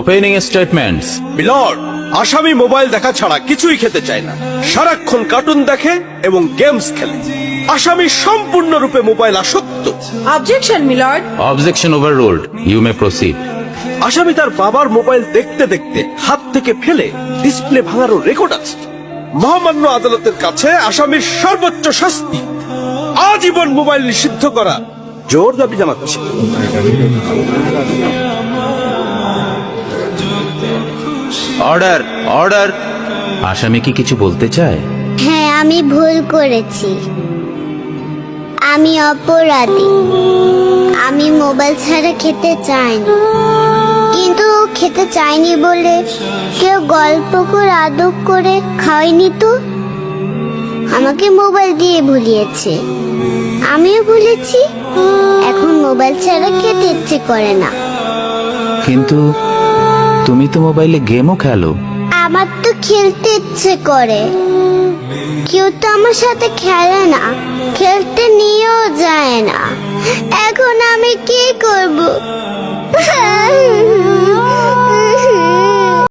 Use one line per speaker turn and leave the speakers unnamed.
Opening statements.
Milord, আসামি mobile দেখা ছাড়া কিছুই খেতে চায় না, সারাক্ষণ কার্টুন দেখে এবং গেমস খেলে। আসামি সম্পূর্ণরূপে মোবাইল আসক্ত।
Objection milord.
Objection overruled, you may proceed.
আসামি তার বাবার মোবাইল দেখতে দেখতে হাত থেকে ফেলে ডিসপ্লে ভাঙারও রেকর্ড আছে। মহামান্য আদালতের কাছে আসামির সর্বোচ্চ শাস্তি আজীবন মোবাইল নিষিদ্ধ করা জোর দাবি জানাচ্ছে।
Order, order. আসামি কি কিছু বলতে চায়?
হ্যাঁ, আমি ভুল করেছি। আমি অপরাধী। আমি মোবাইল ছাড়া খেতে চাইনি, কিন্তু খেতে চাইনি বলে কেউ গল্প করে আদর করে খাওয়াইনি তো। আমাকে মোবাইল দিয়ে ভুলিয়েছে, আমিও ভুলেছি। এখন মোবাইল ছাড়া খেতে ইচ্ছে করে না।
কিন্তু তুমি তো মোবাইলে গেমও খেলো।
আমার তো খেলতে ইচ্ছে করে, কেউ তো আমার সাথে খেলে না, খেলতে নিয়েও যায় না। এখন আমি কি করব?